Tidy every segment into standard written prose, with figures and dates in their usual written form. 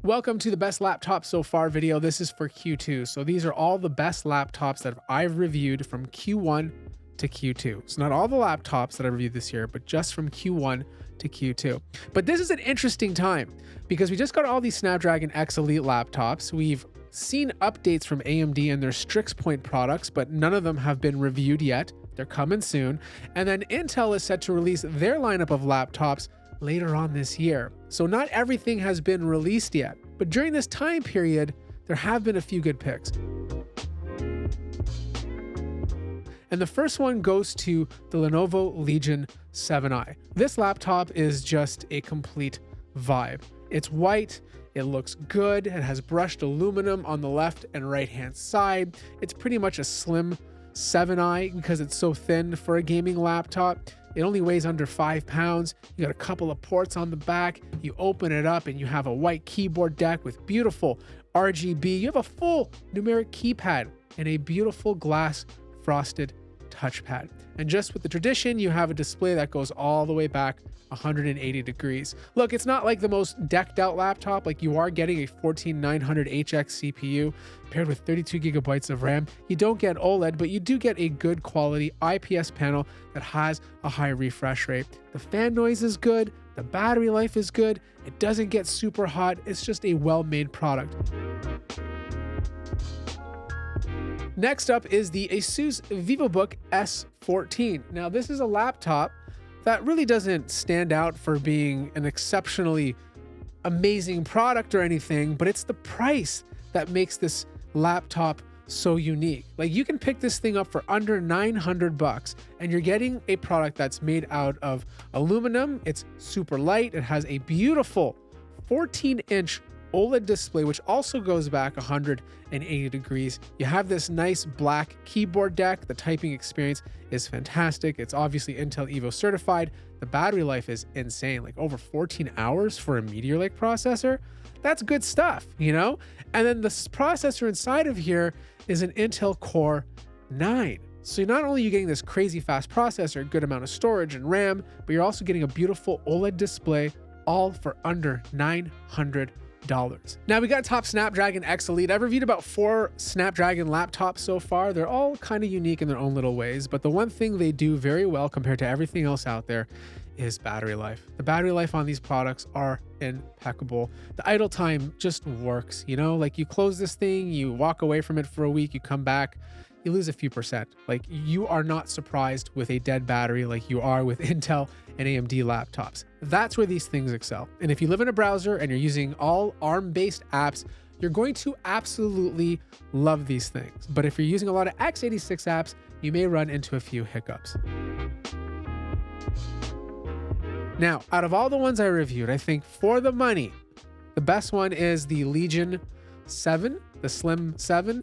Welcome to the best laptop so far video. This is for Q2. So these are all the best laptops that I've reviewed from Q1 to Q2. So not all the laptops that I reviewed this year, but just from Q1 to Q2. But this is an interesting time because we just got all these Snapdragon X Elite laptops. We've seen updates from AMD and their Strix Point products, but none of them have been reviewed yet. They're coming soon. And then Intel is set to release their lineup of laptops later on this year. So not everything has been released yet, but during this time period, there have been a few good picks. And the first one goes to the Lenovo Legion 7i. This laptop is just a complete vibe. It's white, it looks good, it has brushed aluminum on the left and right hand side. It's pretty much a slim 7i because it's so thin for a gaming laptop. It only weighs under 5 pounds. You got a couple of ports on the back. You open it up and you have a white keyboard deck with beautiful RGB. You have a full numeric keypad and a beautiful glass frosted touchpad. And just with the tradition, you have a display that goes all the way back 180 degrees. Look, it's not like the most decked out laptop. Like, you are getting a 14900HX CPU paired with 32 gigabytes of RAM. You don't get OLED, but you do get a good quality IPS panel that has a high refresh rate. The fan noise is good. The battery life is good. It doesn't get super hot. It's just a well-made product. Next up is the Asus VivoBook S14. Now, this is a laptop that really doesn't stand out for being an exceptionally amazing product or anything, but it's the price that makes this laptop so unique. Like, you can pick this thing up for under 900 bucks and you're getting a product that's made out of aluminum. It's super light. It has a beautiful 14-inch OLED display, which also goes back 180 degrees. You have this nice black keyboard deck. The typing experience is fantastic. It's obviously Intel Evo certified. The battery life is insane, like over 14 hours for a Meteor Lake processor. That's good stuff, you know? And then the processor inside of here is an Intel Core 9. So not only are you getting this crazy fast processor, good amount of storage and RAM, but you're also getting a beautiful OLED display, all for under $900. Now, we got top Snapdragon X Elite. I've reviewed about 4 Snapdragon laptops so far. They're all kind of unique in their own little ways, but the one thing they do very well compared to everything else out there is battery life. The battery life on these products are impeccable. The idle time just works, you know? Like, you close this thing, you walk away from it for a week, you come back, you lose a few percent. Like, you are not surprised with a dead battery like you are with Intel and AMD laptops. That's where these things excel. And if you live in a browser and you're using all ARM-based apps, you're going to absolutely love these things. But if you're using a lot of x86 apps, you may run into a few hiccups. Now, out of all the ones I reviewed, I think for the money, the best one is the Legion 7, the Slim 7.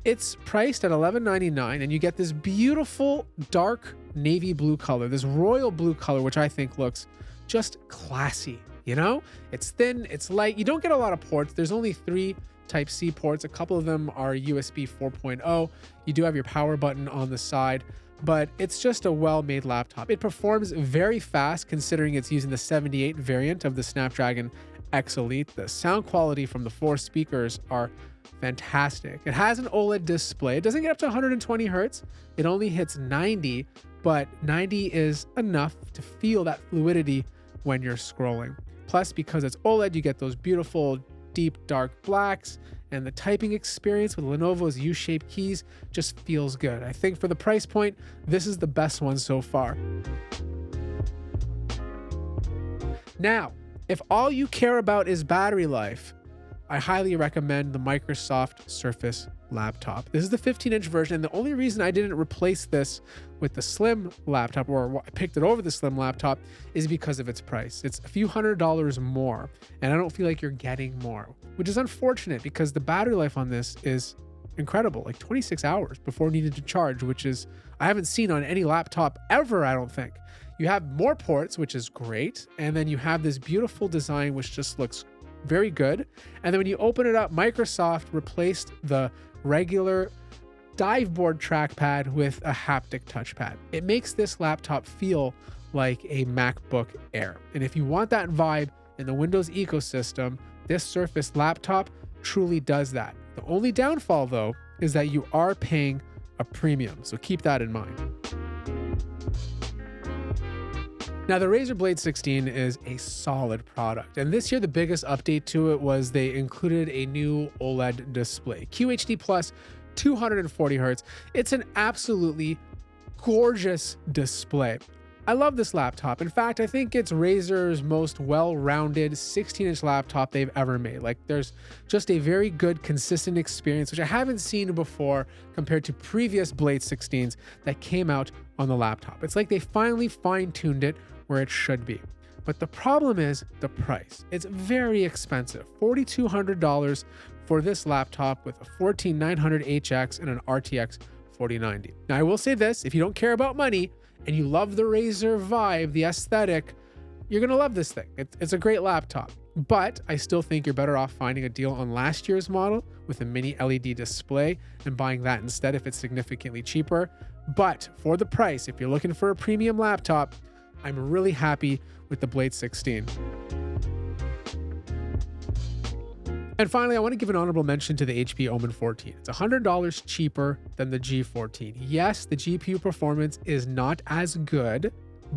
It's priced at $11.99 and you get this beautiful dark navy blue color, this royal blue color, which I think looks just classy, you know? It's thin, it's light. You don't get a lot of ports. There's only 3 Type-C ports. A couple of them are USB 4.0. You do have your power button on the side, but it's just a well-made laptop. It performs very fast considering it's using the 78 variant of the Snapdragon X Elite. The sound quality from the 4 speakers are fantastic. It has an OLED display. It doesn't get up to 120 hertz. It only hits 90, but 90 is enough to feel that fluidity when you're scrolling. Plus, because it's OLED, you get those beautiful deep dark blacks, and the typing experience with Lenovo's U-shaped keys just feels good. I think for the price point, this is the best one so far. Now, if all you care about is battery life, I highly recommend the Microsoft Surface laptop. This is the 15-inch version, and the only reason I didn't replace this with the Slim laptop, or I picked it over the Slim laptop, is because of its price. It's a few $100s more, and I don't feel like you're getting more, which is unfortunate because the battery life on this is incredible, like 26 hours before needing to charge, which is I haven't seen on any laptop ever, I don't think. You have more ports, which is great, and then you have this beautiful design which just looks very good. And then when you open it up, Microsoft replaced the regular dive board trackpad with a haptic touchpad. It makes this laptop feel like a MacBook Air. And if you want that vibe in the Windows ecosystem, this Surface laptop truly does that. The only downfall, though, is that you are paying a premium, so keep that in mind. Now, the Razer Blade 16 is a solid product, and this year the biggest update to it was they included a new OLED display, QHD Plus 240 Hz. It's an absolutely gorgeous display. I love this laptop. In fact, I think it's Razer's most well-rounded 16-inch laptop they've ever made. Like, there's just a very good, consistent experience, which I haven't seen before compared to previous Blade 16s that came out on the laptop. It's like they finally fine-tuned it where it should be. But the problem is the price. It's very expensive, $4,200 for this laptop with a 14900HX and an RTX 4090. Now, I will say this, if you don't care about money and you love the Razer vibe, the aesthetic, you're gonna love this thing. It's a great laptop, but I still think you're better off finding a deal on last year's model with a mini LED display and buying that instead if it's significantly cheaper. But for the price, if you're looking for a premium laptop, I'm really happy with the Blade 16. And finally, I want to give an honorable mention to the HP Omen 14. It's $100 cheaper than the G14. Yes, the GPU performance is not as good,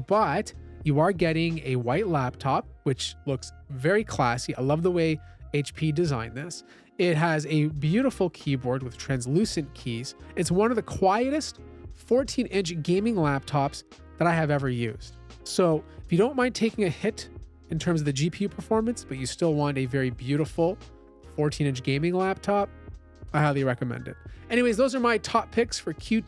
but you are getting a white laptop, which looks very classy. I love the way HP designed this. It has a beautiful keyboard with translucent keys. It's one of the quietest 14-inch gaming laptops that I have ever used. So if you don't mind taking a hit in terms of the GPU performance, but you still want a very beautiful 14-inch gaming laptop, I highly recommend it. Anyways, those are my top picks for Q2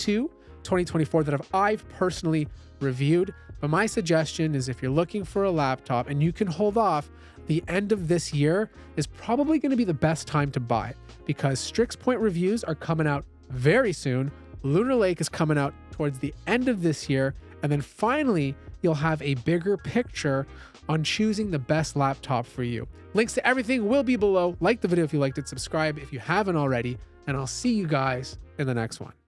2024 that I've personally reviewed. But my suggestion is if you're looking for a laptop and you can hold off, the end of this year is probably going to be the best time to buy because Strix Point reviews are coming out very soon. Lunar Lake is coming out towards the end of this year. And then finally, you'll have a bigger picture on choosing the best laptop for you. Links to everything will be below. Like the video if you liked it, subscribe if you haven't already, and I'll see you guys in the next one.